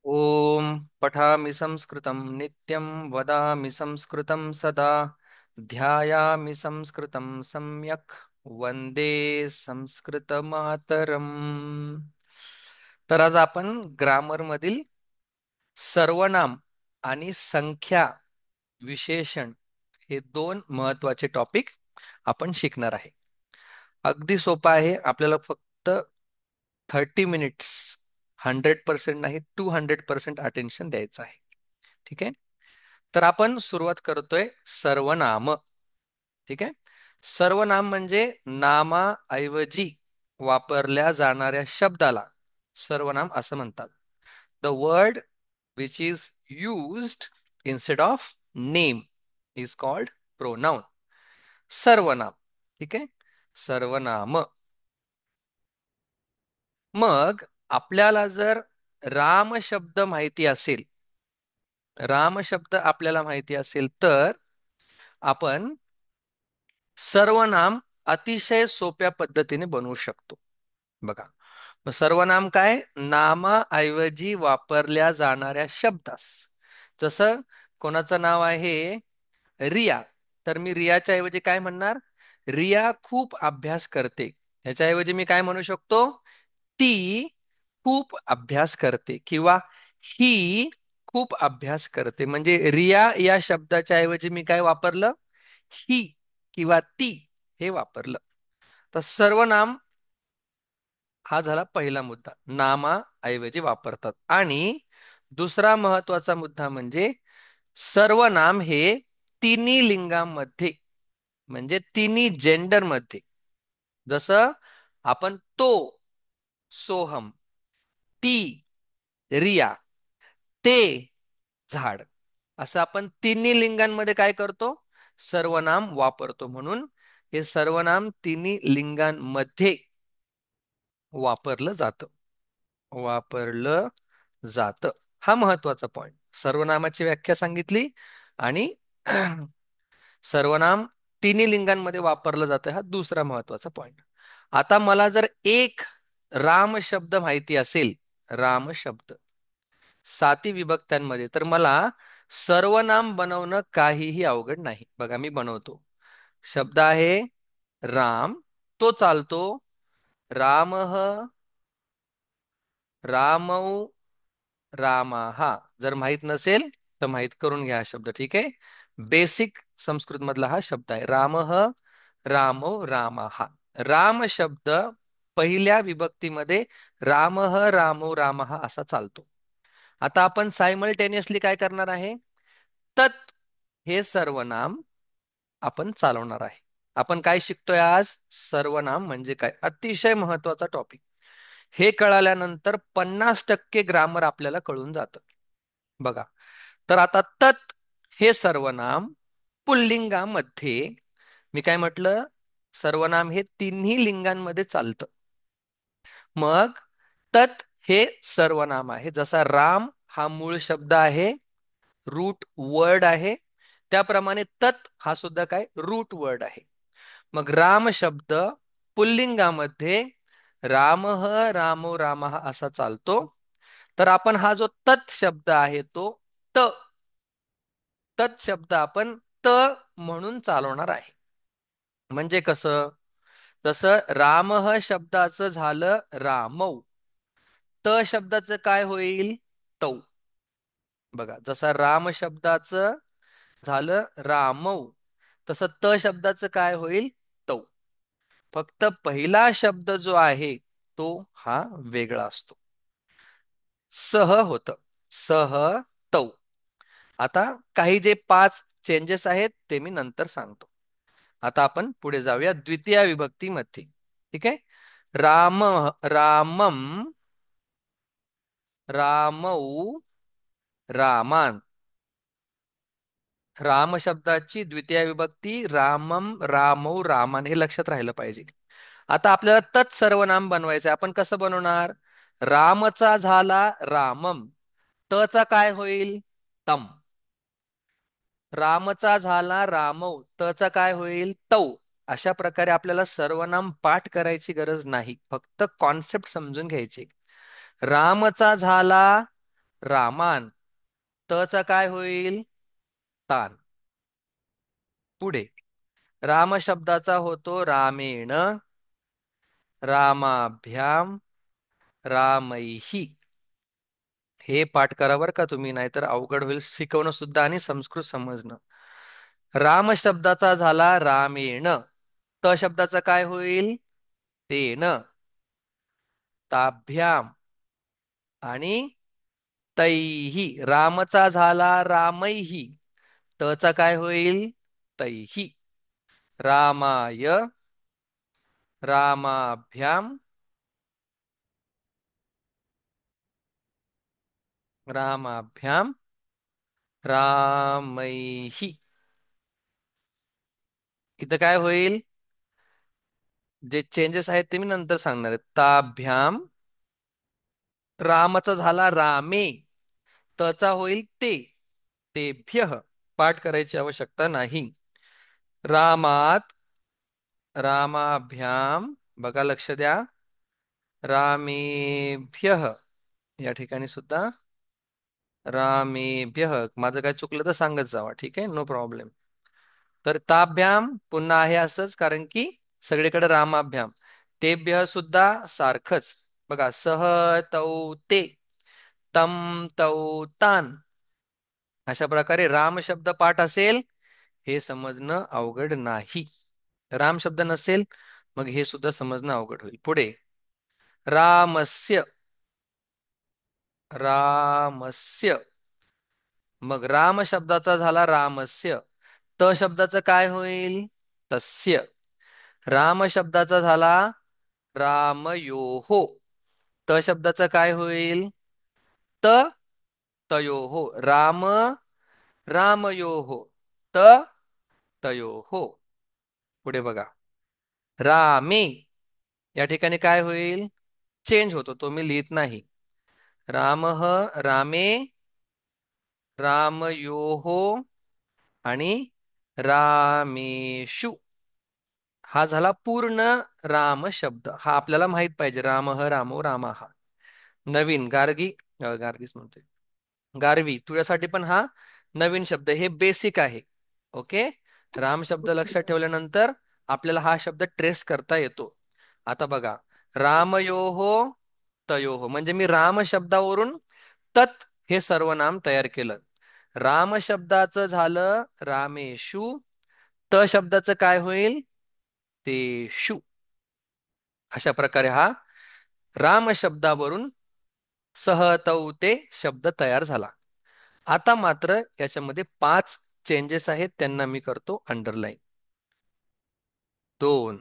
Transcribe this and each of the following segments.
ओम पठामि संस्कृतं नित्यं वदामि संस्कृतं सदा ध्यायामि संस्कृतं सम्यक् वंदे संस्कृतमातरम्. तर आज आपण ग्रामर मधील सर्वनाम आणि संख्या विशेषण हे दोन महत्वाचे टॉपिक आपण शिकणार आहे. अगदी सोपा आहे. आपल्याला फक्त 30 मिनिट्स 100% नाही 200% अटेन्शन द्यायचं आहे. ठीक आहे. तर आपण सुरुवात करतोय सर्वनाम. ठीक आहे. सर्वनाम म्हणजे नामाऐवजी वापरल्या जाणाऱ्या शब्दाला सर्वनाम असं म्हणतात. The word which is used instead of name is called pronoun. सर्वनाम. ठीक आहे. सर्वनाम. मग आपल्याला जर राम शब्द माहिती असेल, राम शब्द आपल्याला माहिती असेल तर आपण सर्वनाम अतिशय सोप्या पद्धतीने बनवू शकतो. बघा, मग सर्वनाम काय? नामाऐवजी वापरल्या जाणाऱ्या शब्दास. जसं कोणाचं नाव आहे रिया, तर मी रियाच्या ऐवजी काय म्हणणार? रिया खूप अभ्यास करते. ह्याच्याऐवजी मी काय म्हणू शकतो? ती खूप अभ्यास करते किंवा ही खूप अभ्यास करते. म्हणजे रिया या शब्दाच्या ऐवजी मी काय वापरलं? ही किंवा ती हे वापरलं. तर सर्वनाम हा झाला पहिला मुद्दा, नामाऐवजी वापरतात. आणि दुसरा महत्वाचा मुद्दा म्हणजे सर्वनाम हे तिन्ही लिंगामध्ये म्हणजे तिन्ही जेंडर मध्ये, जसं आपण तो सोहम, ती रिया, ते झाड, असं आपण तिन्ही लिंगांमध्ये काय करतो? सर्वनाम वापरतो. म्हणून हे सर्वनाम तिन्ही लिंगांमध्ये वापरलं जातं. वापरलं जातं. हा महत्वाचा पॉइंट. सर्वनामाची व्याख्या सांगितली आणि सर्वनाम तिन्ही लिंगांमध्ये वापरलं जातं हा दुसरा महत्वाचा पॉइंट. आता मला जर एक राम शब्द माहिती असेल, राम शब्द साती विभक्त्यांमध्ये, तर मला सर्वनाम बनवणं काहीही अवघड नाही. बघा, मी बनवतो. शब्द आहे राम, तो चालतो. रामः, रामौ, रामाहा. जर माहित नसेल तर माहित करून घ्या हा शब्द. ठीक आहे. बेसिक संस्कृत मधला हा शब्द आहे रामः, रामौ, रामाहा. राम शब्द पहिल्या विभक्तीमध्ये रामः, रामौ, रामाहा असा चालतो. आता आपण सायमल्टेनियसली काय करणार आहे? तत् हे सर्वनाम आपण चालवणार आहे. आपण काय शिकतोय आज? सर्वनाम म्हणजे काय? अतिशय महत्वाचा टॉपिक. हे कळाल्यानंतर 50% ग्रामर आपल्याला कळून जातं. बघा, तर आता तत् हे सर्वनाम पुल्लिंगामध्ये, मी काय म्हटलं? सर्वनाम हे तिन्ही लिंगांमध्ये चालतं. मग तत् हे सर्वनाम आहे. जसा राम हा मूळ शब्द आहे, रूट वर्ड आहे, त्याप्रमाणे तत् हा सुद्धा काय? रूट वर्ड आहे. मग राम शब्द पुल्लिंगामध्ये रामः, रामो, रामः असा चालतो. तर आपण हा जो तत् शब्द आहे तो त, तत् शब्द आपण त म्हणून चालवणार आहे. म्हणजे कसं? जसं रामः शब्दाचं झालं रामौ, त शब्दाचं काय होईल? तौ. बघा, जसा राम शब्दाचं झालं रामौ, तसं त शब्दाचं काय होईल? तौ. फक्त पहिला शब्द जो आहे तो हा वेगळा असतो. सह होत, सह, तौ. आता काही जे 5 चेंजेस आहेत ते मी नंतर सांगतो. आता आपण पुढे जाऊया द्वितीय विभक्तीमध्ये. ठीक आहे. राम, रामम, रामौ, रामान. राम शब्दाची द्वितीय विभक्ती रामम, रामौ, रामान हे लक्षात राहिलं पाहिजे. आता आपल्याला तत् सर्वनाम बनवायचं आहे. आपण कसं बनवणार? रामचा झाला रामम, तचा काय होईल? तम. रामचा झाला रामौ, तचा काय होईल? तौ. अशा प्रकारे आपल्याला सर्वनाम पाठ करायची गरज नाही, फक्त कॉन्सेप्ट समजून घ्यायची. रामचा झाला रामान. तचा काय होईल? तान. पुढे राम शब्दाचा होतो रामेण, रामाभ्याम, रामैही. हे पाठ करा बरं का तुम्ही, नाहीतर अवघड होईल शिकवणं सुद्धा आणि संस्कृत समजणं. राम शब्दाचा झाला रामेण. त शब्दाचा काय होईल? तेन. ताभ्याम आणि तैही. रामचा झाला रामैही. तचा काय होईल? तैही. रामाय, रामाभ्याम, रामाभ्याम, रामैही. इथं काय होईल? जे चेंजेस आहेत ते मी नंतर सांगणार आहे. ताभ्याम. रामचा झाला रामे. तचा होईल ते. तेभ्यः. पाठ करायची आवश्यकता नाही. रामात, रामाभ्याम. बघा, लक्ष द्या. रामेभ्यः. या ठिकाणी सुद्धा रामेभ्यः. माझं काय चुकलं तर सांगत जावा, ठीक आहे, नो प्रॉब्लेम. तर ताभ्याम पुन्हा आहे असंच, कारण की सगळीकडे रामाभ्याम. तेभ्य सुद्धा सारखंच. बघा, सह तौ ते, तम तौ तान. अशा प्रकारे राम शब्द पाठ असेल, हे समजणं अवघड नाही. राम शब्द नसेल, मग हे सुद्धा समजणं अवघड होईल. पुढे रामस्य, रामस्य. मग राम शब्दाचा झाला रामस्य. त शब्दाचं काय होईल? तस्य. राम शब्दाचा झाला रामयोहो. त शब्दाचं काय होईल? त तयोहो. राम रामयोहो. त तयोहो. पुढे बघा, रामे. या ठिकाणी काय होईल? चेंज होतो, तो मी लिहित नाही. रामः, रामे, रामयोहो आणि रामेषु. हा झाला पूर्ण राम शब्द. हा आपल्याला माहित पाहिजे. रामः, रामो, रामाहा. नवीन गार्गी, गार्गीच म्हणतोय, गारवी, तुझ्यासाठी पण हा नवीन शब्द. हे बेसिक आहे. ओके. राम शब्द लक्षात ठेवल्यानंतर आपल्याला हा शब्द ट्रेस करता येतो. आता बघा, रामयोहो तयोहो, म्हणजे मी राम शब्दावरून तत् हे सर्वनाम तयार केलं. राम शब्दाचं झालं रामेषु. त शब्दाचं काय होईल? तेषु. अशा प्रकारे हा राम शब्दावरून सहतौ ते शब्द तयार झाला. आता मात्र याच्यामध्ये 5 चेंजेस आहेत, त्यांना मी करतो अंडरलाईन. 2,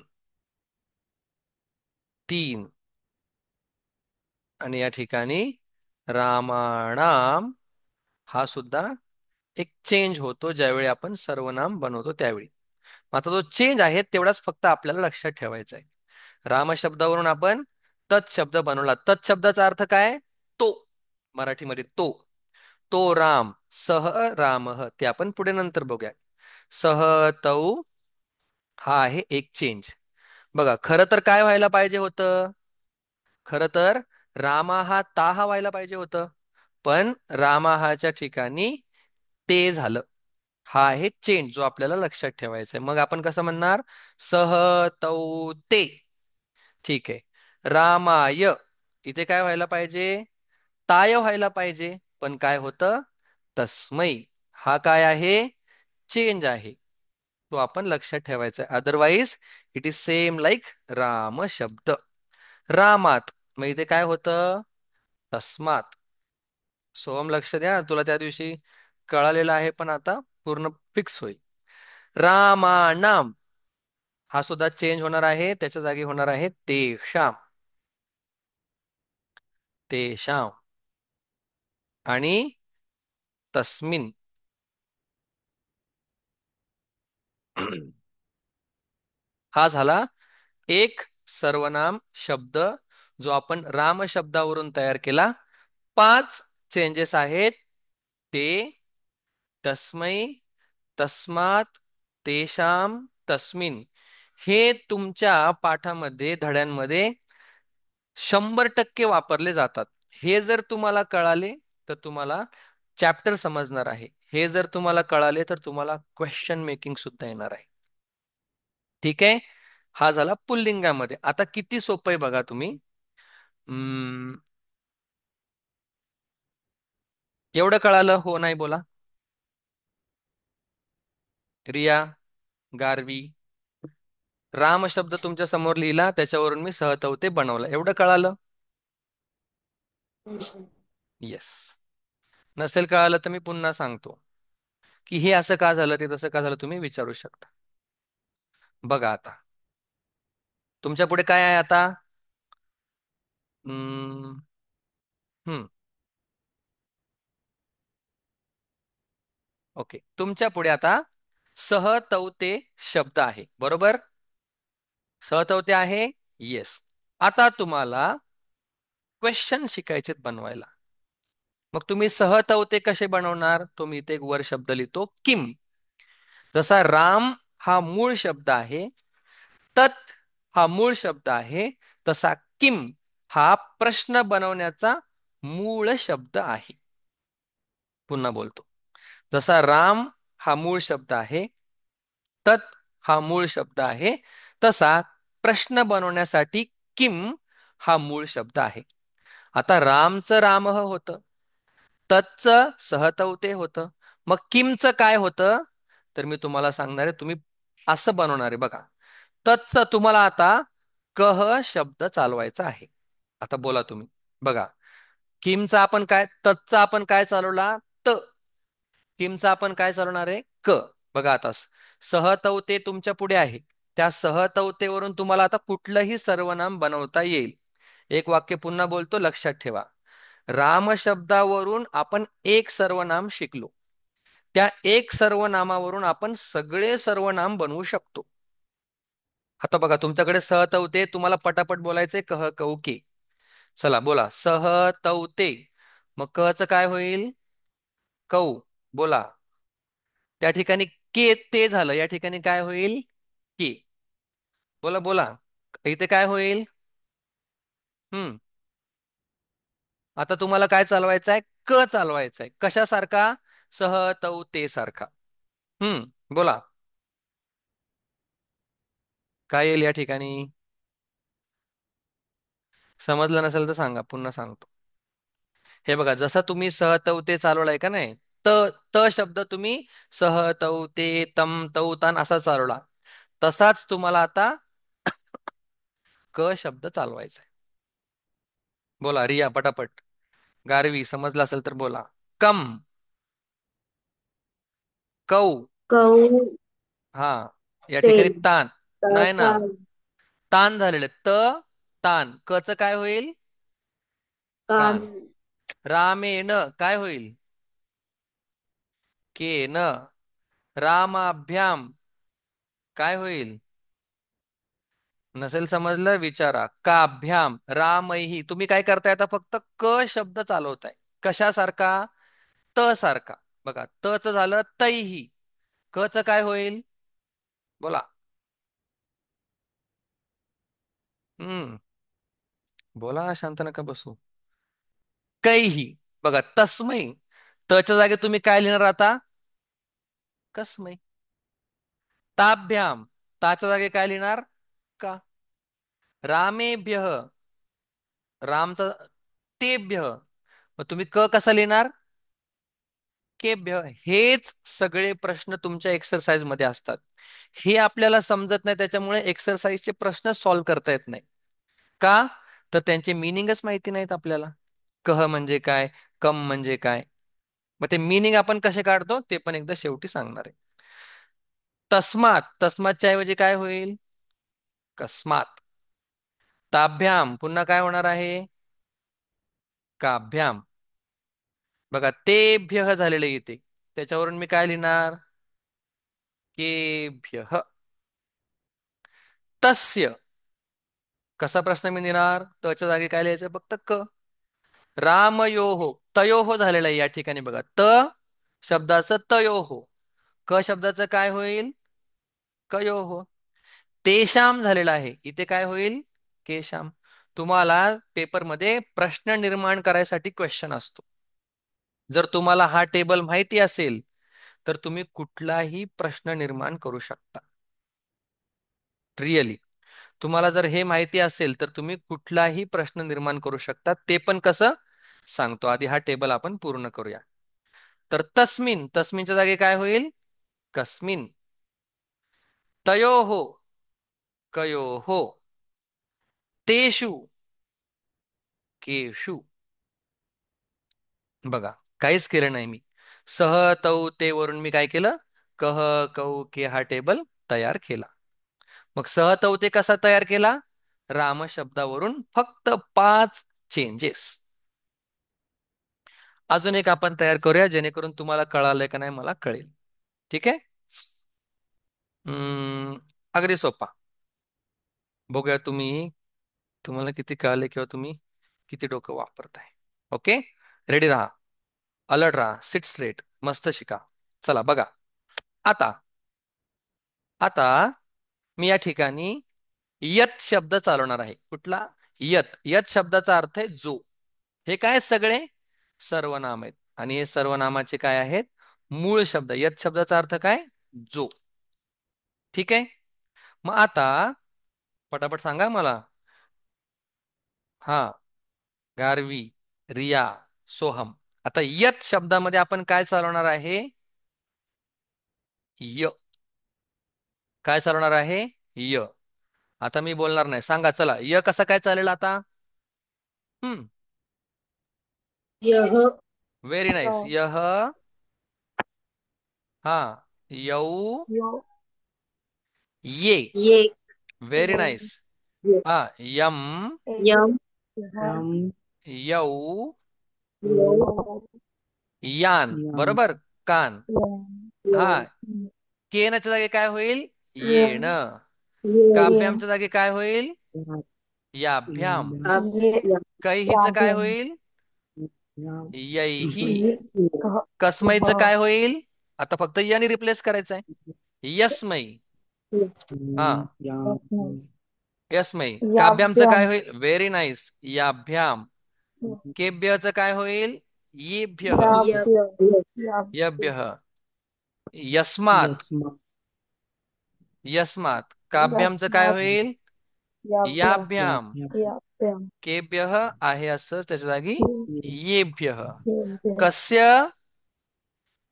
3 आणि या ठिकाणी रामाणाम. हा सुद्धा एक चेंज होतो ज्यावेळी आपण सर्वनाम बनवतो त्यावेळी. आता जो चेंज आहे तेवढाच फक्त आपल्याला लक्षात ठेवायचा आहे. राम शब्दावरून आपण तत् शब्द बनवला. तत् शब्दाचा अर्थ काय? तो. मराठीमध्ये तो. तो राम. सह रामः. ते आपण पुढे नंतर बघूया. सह तौ. हा आहे एक चेंज. बघा, खरं तर काय व्हायला पाहिजे होतं? खरं तर रामाहा व्हायला पाहिजे होतं. पण रामाहाच्या ठिकाणी ते झालं. हा आहे चेंज जो आपल्याला लक्षात ठेवायचा आहे. मग आपण कसं म्हणणार? सह तौ ते. ठीक आहे. रामाय. इथे काय व्हायला पाहिजे? ताय व्हायला पाहिजे. पण काय होतं? तस्मै. हा काय आहे? चेंज आहे. तो आपण लक्षात ठेवायचा आहे. Otherwise it is same like Ram शब्द. रामात. मग इथे काय होतं? तस्मात. सोहम, लक्ष द्या, तुला त्या दिवशी कळालेलं आहे, पण आता पूर्ण फिक्स होईल. रामानाम. हा सुद्धा चेंज होणार आहे. त्याच्या जागी होणार आहे तेषाम. तेषाम आणि तस्मिन. हा झाला एक सर्वनाम शब्द जो आपण राम शब्दावरून तयार केला. 5 चेंजेस आहेत. ते, तस्मै, तस्मात, तेषाम, तस्मिन. हे तुमच्या पाठामध्ये, धड्यांमध्ये 100% वापरले जातात. हे जर तुम्हाला कळाले तर तुम्हाला चॅप्टर समजणार आहे. हे जर तुम्हाला कळाले तर तुम्हाला क्वेश्चन मेकिंग सुद्धा येणार आहे. ठीक आहे. हा झाला पुल्लिंगामध्ये. आता किती सोपं आहे बघा तुम्ही. हम्म, एवढं कळालं हो नाही बोला. रिया, गारवी, राम शब्द तुमच्या समोर लिहिला, त्याच्यावरून मी सहतवते बनवलं. एवढं कळालं? येस. नसेल कळालं तर मी पुन्हा सांगतो की हे असं का झालं, ते तसं का झालं, तुम्ही विचारू शकता. बघा आता तुमच्या पुढे काय आहे आता. हम्म, हम्म, ओके. तुमच्या पुढे आता सहतवते शब्द आहे, बरोबर? सहतवते आहे. येस. आता तुम्हाला क्वेश्चन शिकायचे बनवायला. मग तुम्ही सहतवते कसे बनवणार? तुम्ही इथे एक वर शब्द लिहितो किम. जसा राम हा मूळ शब्द आहे, तत् हा मूळ शब्द आहे, तसा किम हा प्रश्न बनवण्याचा मूळ शब्द आहे. पुन्हा बोलतो. जसा राम हा मूळ शब्द आहे, तत् हा मूळ शब्द आहे, तसा प्रश्न बनवण्यासाठी किम हा मूळ शब्द आहे. आता रामचं रामः होतं, तत्चं सहतवते होतं, मग किमचं काय होतं? तर मी तुम्हाला सांगणार आहे. तुम्ही असं बनवणार आहे बघा. तत्चं तुम्हाला आता कह शब्द चालवायचा आहे. आता बोला तुम्ही. बघा, किमचा आपण काय, तत्चा आपण काय चालवला? त. किमचा आपण काय चालवणार आहे? क. बघा आता सहतवते तुमच्या पुढे आहे. त्या सहतवतेवरून तुम्हाला आता कुठलंही सर्वनाम बनवता येईल. एक वाक्य पुन्हा बोलतो, लक्षात ठेवा. राम शब्दावरून आपण एक सर्वनाम शिकलो. त्या एक सर्वनामावरून आपण सगळे सर्वनाम बनवू शकतो. आता बघा तुमच्याकडे सहतवते, तुम्हाला पटापट बोलायचंय कह कौके. चला बोला सहतवते. मग कहचं काय होईल? कौ. बोला. त्या ठिकाणी के ते झालं, या ठिकाणी काय होईल? के. बोला बोला. इथे काय होईल? हम्म. आता तुम्हाला काय चालवायचं आहे? क चालवायचं आहे. कशासारखा? सहतवते सारखा. बोला. काय येईल या ठिकाणी? समजलं नसेल तर सांगा, पुन्हा सांगतो. हे बघा, जसा तुम्ही सहतवते चालवलाय का नाही, त त शब्द तुम्ही सहतवते तम तौतान असा चालवला, तसाच तुम्हाला आता क शब्द चालवायचा आहे. बोला रिया पटापट. गारवी समजलं असेल तर बोला. कम. कौ. कौते हा. या ठिकाणी तान. नाही ना. कान तान झालेलं त. तान. कच काय होईल? कान कान. रामेण काय होईल? केन. रामाभ्याम काय होईल? नसेल समजलं विचारा. काभ्याम. रामही. तुम्ही काय करताय आता? फक्त क शब्द चालवताय. कशासारखा? त सारखा. बघा तच झालं तैही. कच काय होईल? बोला. हम्म. बोला, शांत नका बसू. कैही. बघा तस्मै. तच्या जागी तुम्ही काय लिहिणार आता? कसमै. ताभ्याम. ताच्या जागी काय लिहिणार? का. रामेभ्यः. रामचा तेभ्य. मग तुम्ही क कसा लिहिणार? केभ्य. हेच सगळे प्रश्न तुमच्या एक्सरसाइज मध्ये असतात. हे आपल्याला समजत नाही, त्याच्यामुळे एक्सरसाइजचे प्रश्न सॉल्व्ह करता येत नाही. का? तर त्यांचे मिनिंगच माहिती नाहीत आपल्याला. कह म्हणजे काय, कम म्हणजे काय. मग ते मिनिंग आपण कसे काढतो ते पण एकदा शेवटी सांगणार आहे. तस्मात. तस्मातच्या ऐवजी काय होईल? कस्मात. ताभ्याम. पुन्हा काय होणार आहे? काभ्याम. बघा तेभ्य झालेले इथे, त्याच्यावरून मी काय लिहिणार? केभ्य. तस्य. कसा प्रश्न मी लिहिणार? तच्या जागी काय लिहायचं? फक्त क. रामयोहो. तयोहो झालेला आहे या ठिकाणी बघा. त शब्दाचं तयोहो. क शब्दाचं काय होईल? कयोहो. तेशाम झालेला आहे, इथे काय होईल? केशाम. तुम्हाला पेपरमध्ये प्रश्न निर्माण करायसाठी क्वेश्चन असतो. जर तुम्हाला हा टेबल माहिती असेल तर तुम्ही कुठलाही प्रश्न निर्माण करू शकता. रिअली तुम्हाला जर हे माहिती असेल तर तुम्ही कुठलाही प्रश्न निर्माण करू शकता. ते पण कसं सांगतो. आधी हा टेबल आपण पूर्ण करूया. तर तस्मिन, तस्मिनच्या जागी काय होईल? कस्मिन. तयोहो, कयोहो. तेषु, केषु. बघा, काहीच केलं नाही मी. सह, तौ, ते वरून मी काय केलं? कह, कौ, के हा टेबल तयार केला. मग सह, तौ, ते कसा तयार केला? राम शब्दावरून फक्त 5 चेंजेस. अजून एक आपण तयार करूया जेणेकरून तुम्हाला कळालंय का नाही मला कळेल. ठीक आहे. हम्म, अगदी सोपा. बघूया तुम्हाला किती कळाले किंवा तुम्ही किती डोकं वापरताय. ओके. रेडी राहा. अलर्ट राहा. Seat straight. मस्त शिका. चला बघा. आता आता मी या ठिकाणी यत शब्द चालवणार आहे. कुठला? यत. यत शब्दाचा अर्थ आहे जो. हे काय सगळे सर्वनाम आहेत आणि हे सर्वनामाचे काय आहेत? मूळ शब्द. यत शब्दाचा अर्थ काय? जो. ठीक आहे. मग आता पटापट सांगा मला. हा, गारवी, रिया, सोहम. आता यत शब्दामध्ये आपण काय चालवणार आहे? य. काय चालवणार आहे? य. आता मी बोलणार नाही. सांगा चला, य कसा काय चालेल आता? हम्म. यह व्हेरी नाईस. यह. हा. यऊ. ये. ये व्हेरी नाईस. हा. यम. यम यम यऊ. यौ यान. यम बरोबर. कान. यो हा. केनच्या जागी काय होईल? येण. ये काभ्यामच्या जागी काय होईल? यम याभ्याम. यम अब ये कैहीचं काय होईल? यम यैही. कह कसमईचं काय होईल? आता फक्त याने रिप्लेस करायचं आहे. यस्मै. हा. यम यस्मै. काव्यामचं काय होईल? Very nice. याभ्याम. केभ्यचं काय होईल? येभ्यः. यभ्यः. यस्मात्. यस्मा यस्मात्. काभ्यामचं काय होईल? याभ्याम. यम केभ्यः आहे असं त्याच्या जागी येभ्यः. कस्य?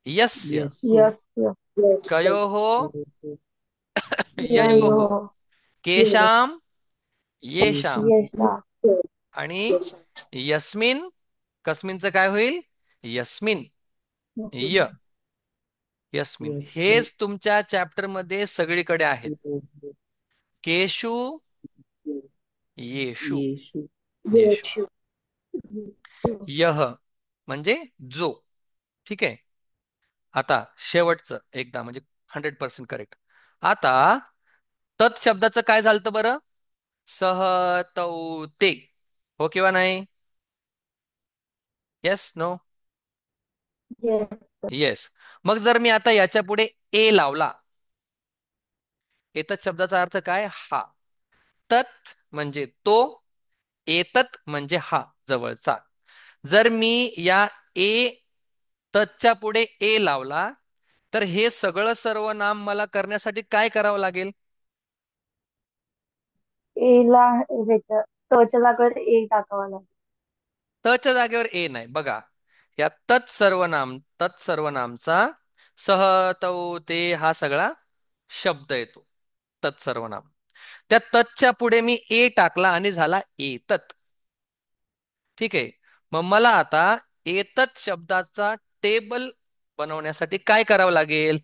यस्य. यस्य कयोः? ययोः. केषां? येषां. येषाम् आणि यस्मिन. कस्मिनचं काय होईल? यस्मिन. य. यस्मिन. यस्मिन् हेच तुमच्या चॅप्टर मध्ये सगळीकडे आहेत. केशु. येषु. येषु येषु. यह म्हणजे जो. ठीक आहे. आता शेवटचं एकदा म्हणजे 100% करेक्ट. आता तत् शब्दाचं काय झालं बरं? सह, तौ, ते. हो किंवा नाही? Yes, no? येस. मग जर मी आता याच्या पुढे ए लावला. एतत् शब्दाचा अर्थ काय? हा. तत् म्हणजे तो. एतत् म्हणजे हा जवळचा. जर मी या ए तच्या पुढे ए लावला तर हे सगळं सर्वनाम मला करण्यासाठी काय करावं लागेल? एला ह्याच्या तच्या जागेवर ए टाकावा लागेल. तच्या जागेवर ए नाही. बघा, या तत्सर्वनामचा सह, तौ, ते हा सगळा शब्द येतो. तत्सर्वनाम. त्या तच्या पुढे मी ए टाकला आणि झाला एतत्. ठीक आहे. मग मला आता एतत् शब्दाचा टेबल बनवण्यासाठी काय करावं लागेल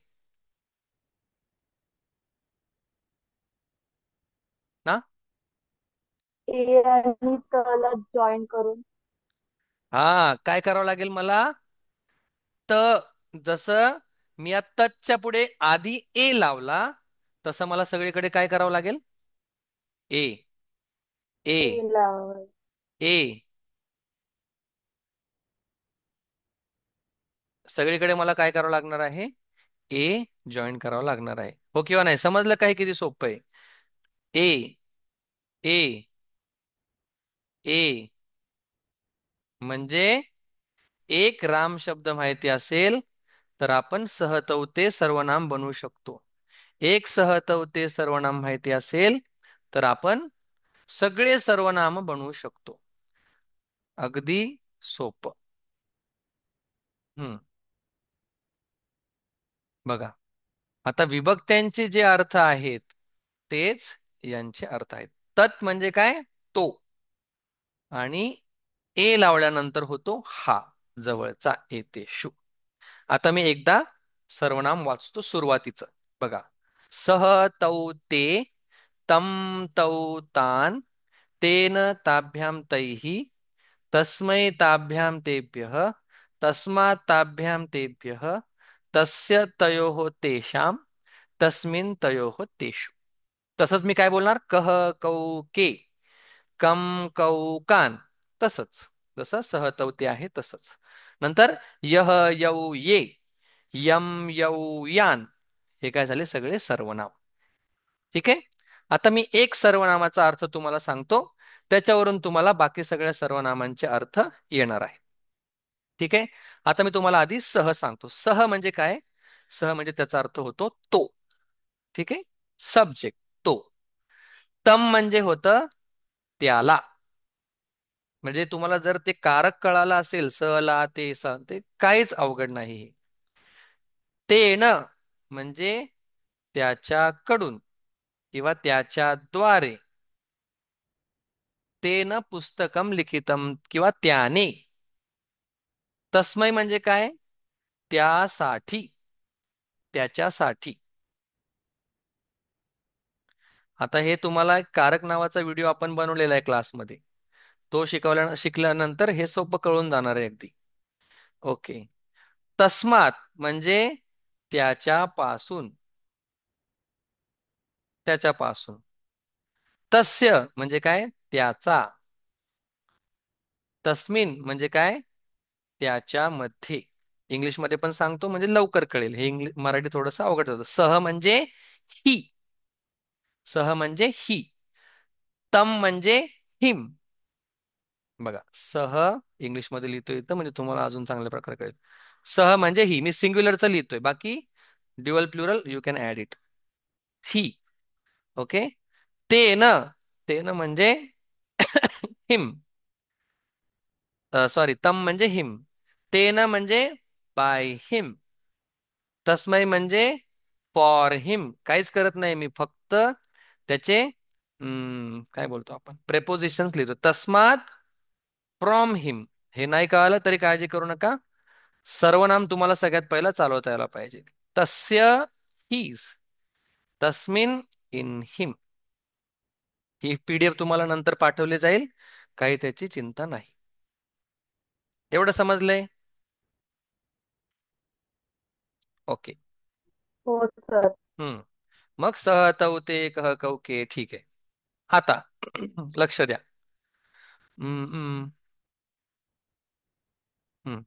ना? ए आणि तला जॉईन करून हा, काय करावं लागेल मला? जसं मी या तच्या पुढे आधी ए लावला तसं मला सगळीकडे काय करावं लागेल? ए. ए. ए लावावा. ए. सगळीकडे मला काय करावं लागणार आहे? ए जॉईन करावं लागणार आहे. हो किंवा नाही? समजलं काय किती सोपं आहे? ए. ए. ए म्हणजे एक राम शब्द माहिती असेल तर आपण सहतवते सर्वनाम बनवू शकतो. एक सहतवते सर्वनाम माहिती असेल तर आपण सगळे सर्वनाम बनवू शकतो. अगदी सोपं. हम्म. बघा, आता विभक्त्यांचे जे अर्थ आहेत तेच यांचे अर्थ आहेत. तत् म्हणजे काय? तो. आणि ए लावल्यानंतर होतो हा, जवळचा येते आता मी एकदा सर्वनाम वाचतो सुरुवातीचं. बघा, सह तौ ते, तम तौ तान, तेन ताभ्यां तैः, तस्मै ताभ्यां तेभ्यः, तस्मात् ताभ्यां तेभ्यः, तस्य तयोः तेषां, तस्मिन् तयोः तेषु. तसंच मी काय बोलणार? कह कौ के, कम कौ कान. तसंच जसं सहतवते आहे तसंच. नंतर यह यौ ये, यम यौ यान. हे काय झाले? सगळे सर्वनाम. ठीक आहे. आता मी एक सर्वनामाचा अर्थ तुम्हाला सांगतो, त्याच्यावरून तुम्हाला बाकी सगळ्या सर्वनामांचे अर्थ येणार आहेत. ठीक आहे. आता मी तुम्हाला आधी सह सांगतो. सह म्हणजे काय? सह म्हणजे त्याचा अर्थ होतो तो. ठीक आहे. सब्जेक्ट तो. तम म्हणजे होतं त्याला. म्हणजे तुम्हाला जर ते कारक कळालं असेल, स ला ते स, ते काहीच अवघड नाही. तेन म्हणजे त्याच्याकडून किंवा त्याच्याद्वारे. तेन पुस्तकम लिखितम किंवा त्याने. तस्मै म्हणजे काय? त्यासाठी, त्याच्यासाठी. आता हे तुम्हाला एक कारक नावाचा व्हिडिओ आपण बनवलेला आहे क्लासमध्ये. तो शिकल्यानंतर हे सोपं कळून जाणार आहे अगदी. ओके. तस्मात म्हणजे त्याच्यापासून, त्याच्यापासून. तस्य म्हणजे काय? त्याचा. तस्मिन म्हणजे काय? त्याच्यामध्ये. इंग्लिशमध्ये पण सांगतो म्हणजे लवकर कळेल. हे इंग्लिश मराठी थोडंसं अवघड जातं. सह म्हणजे ही. सह म्हणजे ही. तम म्हणजे हिम. बघा, सह इंग्लिशमध्ये लिहितोय इथं म्हणजे तुम्हाला अजून चांगल्या प्रकारे कळेल. सह म्हणजे ही. मी सिंग्युलरचं लिहितोय, बाकी dual plural you can add it. ही. ओके. तेन. तेन म्हणजे हिम. सॉरी, तम म्हणजे हिम. तेन म्हणजे बाय हिम. तस्मै म्हणजे फॉर हिम. काहीच करत नाही मी, फक्त त्याचे काय बोलतो आपण, प्रेपोजिशन्स लिहितो. तस्मात फ्रॉम हिम. हे नाही कळालं तरी काळजी करू नका. सर्वनाम तुम्हाला सगळ्यात पहिला चालवता यायला पाहिजे. तस्य हीज, तस्मिन इन हिम. ही पीडीएफ तुम्हाला नंतर पाठवली जाईल, काही त्याची चिंता नाही. एवढं समजलंय? ओके. हो सर. हम्म. मग सह तौ ते कह कौ के. ठीक आहे. आता लक्ष द्या. हम्म, हम्म, हम्म.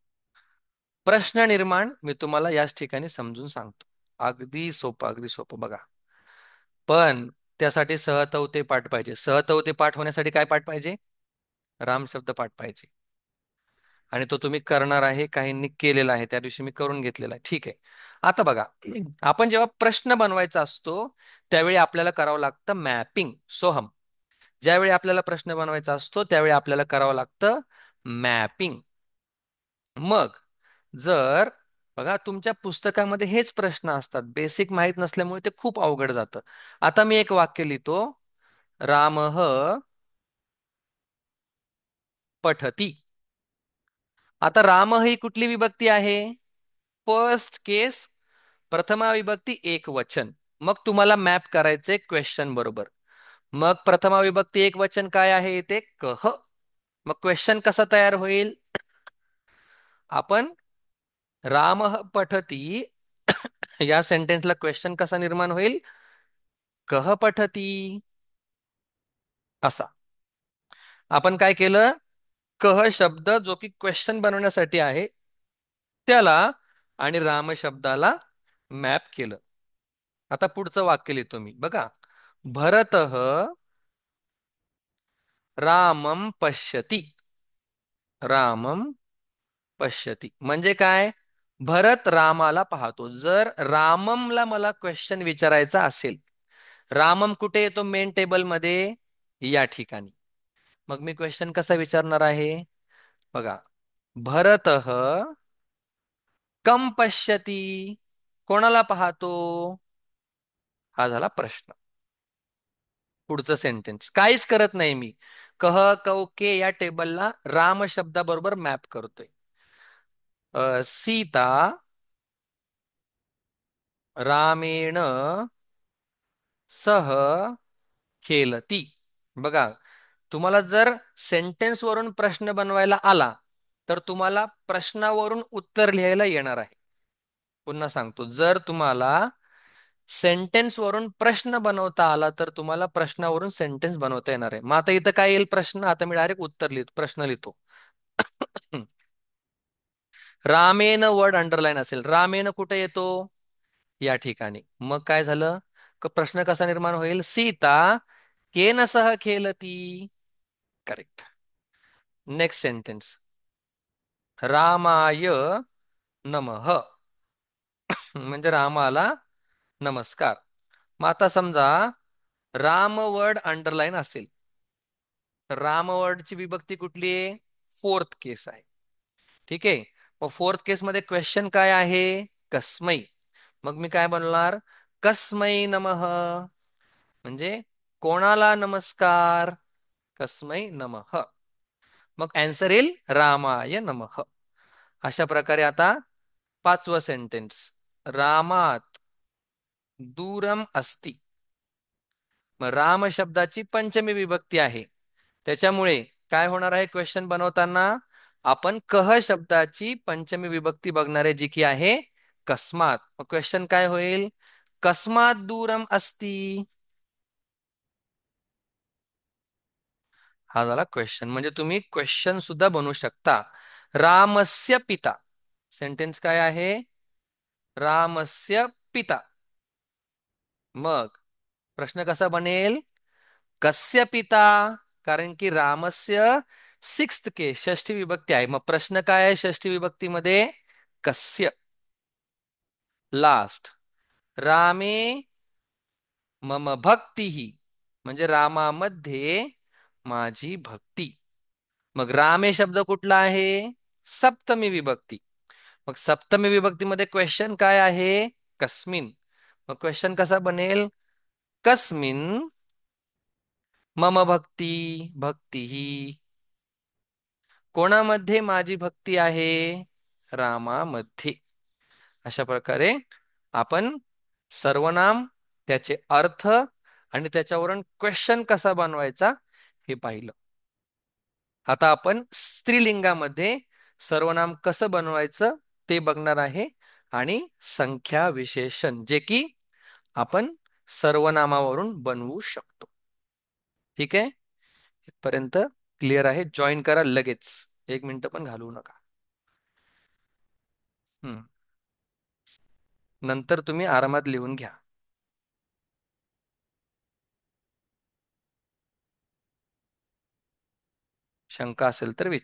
प्रश्न निर्माण मी तुम्हाला याच ठिकाणी समजून सांगतो. अगदी सोपं, अगदी सोपं. बघा, पण त्यासाठी सहतवते पाठ पाहिजे. सहतवते पाठ होण्यासाठी काय पाठ पाहिजे? राम शब्द पाठ पाहिजे. आणि तो तुम्ही करणार आहे, काहींनी केलेला आहे, त्या दिवशी मी करून घेतलेला आहे. ठीक आहे. आता बघा, आपण जेव्हा प्रश्न बनवायचा असतो त्यावेळी आपल्याला करावं लागतं मॅपिंग, सोहम. ज्यावेळी आपल्याला प्रश्न बनवायचा असतो त्यावेळी आपल्याला करावं लागतं मॅपिंग. मग जर बघा, तुमच्या पुस्तकामध्ये हेच प्रश्न असतात, बेसिक माहीत नसल्यामुळे ते खूप अवघड जातं. आता मी एक वाक्य लिहितो, रामः पठती. आता राम ही कुठली विभक्ती आहे? फर्स्ट केस, प्रथमा विभक्ती एक वचन. मग तुम्हाला मॅप करायचंय क्वेश्चन बरोबर. मग प्रथमा विभक्ती एक वचन काय आहे इथे? कह. मग क्वेश्चन कसा तयार होईल? आपण राम पठती या सेंटेन्सला क्वेश्चन कसा निर्माण होईल? कह पठती. असा. आपण काय केलं? कह शब्द जो की क्वेश्चन बनवण्यासाठी आहे त्याला आणि राम शब्दाला मॅप केलं. आता पुढचं वाक्य लिहितो मी. बघा, भरतः रामम पश्यति. रामम पश्यती म्हणजे काय? भरत रामाला पाहतो. जर राममला मला क्वेश्चन विचारायचा असेल, रामम कुठे येतो मेन टेबल मध्ये? या ठिकाणी. मग मी क्वेश्चन कसा विचारणार आहे? बघा, भरतः कम पश्यती, कोणाला पाहतो? हा झाला प्रश्न. पुढचं सेंटेन्स काहीच करत नाही मी, कह कौके या टेबलला राम शब्दाबरोबर मॅप करतोय. सीता रामेण सह खेलती. बघा, तुम्हाला जर सेंटेन्स वरून प्रश्न बनवायला आला तर तुम्हाला प्रश्नावरून उत्तर लिहायला येणार आहे. पुन्हा सांगतो, जर तुम्हाला सेंटेन्स वरून प्रश्न बनवता आला तर तुम्हाला प्रश्नावरून सेंटेन्स बनवता येणार आहे. मग आता इथं काय येईल प्रश्न? आता मी डायरेक्ट उत्तर लिहितो, प्रश्न लिहितो. रामेन वर्ड अंडरलाईन असेल, रामेन कुठे येतो? या ठिकाणी. मग काय झालं? प्रश्न कसा निर्माण होईल? सीता केन सह खेलती. करेक्ट. नेक्स्ट सेंटेन्स, रामाय नमः म्हणजे रामाला नमस्कार. मग आता समजा राम वर्ड अंडरलाईन असेल तर राम वर्डची विभक्ती कुठली आहे? फोर्थ केस आहे. ठीक आहे. मग फोर्थ केस मध्ये क्वेश्चन काय आहे? कस्मै. मग मी काय बनवणार? कस्मै नमः म्हणजे कोणाला नमस्कार? कस्मै नमः. मग आन्सर येईल रामाय नमः. अशा प्रकारे आता पाचवं सेंटेन्स, रामात दूरम अस्ति. मग राम शब्दाची पंचमी विभक्ती आहे, त्याच्यामुळे काय होणार आहे? क्वेश्चन बनवताना आपण कह शब्दाची पंचमी विभक्ती बघणार आहे, जी की आहे कस्मात. मग क्वेश्चन काय होईल? कस्मात दूरम अस्ति. हा झाला क्वेश्चन. म्हणजे तुम्ही क्वेश्चन सुद्धा बनवू शकता. रामस्य पिता. सेंटेन्स काय आहे? रामस्य पिता. मग प्रश्न कसा बनेल? कस्य पिता? कारण की रामस्य सिक्स्थ के षष्ठी विभक्ती आहे. मग प्रश्न काय आहे षष्ठी विभक्तीमध्ये? कस्य. लास्ट, रामे मम भक्ती, म्हणजे रामामध्ये माझी भक्ती. मग रामे शब्द कुठला आहे? सप्तमी विभक्ती. मग सप्तमी विभक्तीमध्ये क्वेश्चन काय आहे? कस्मिन. मग क्वेश्चन कसा बनेल? कस्मिन मम भक्ती भक्ती. कोणामध्ये माझी भक्ती आहे? रामामध्ये. अशा प्रकारे आपण सर्वनाम, त्याचे अर्थ आणि त्याच्यावरून क्वेश्चन कसा बनवायचा हे पाहिलं. आता आपण स्त्रीलिंगामध्ये सर्वनाम कसं बनवायचं ते बघणार आहे, आणि संख्या विशेषण जे की आपण सर्वनामावरून बनवू शकतो. ठीक आहे. इथपर्यंत क्लिअर आहे? जॉईन करा लगेच, 1 मिनिट पण घालवू नका. हम्म. नंतर तुम्ही आरामात लिहून घ्या. शंका असेल तर विचारा.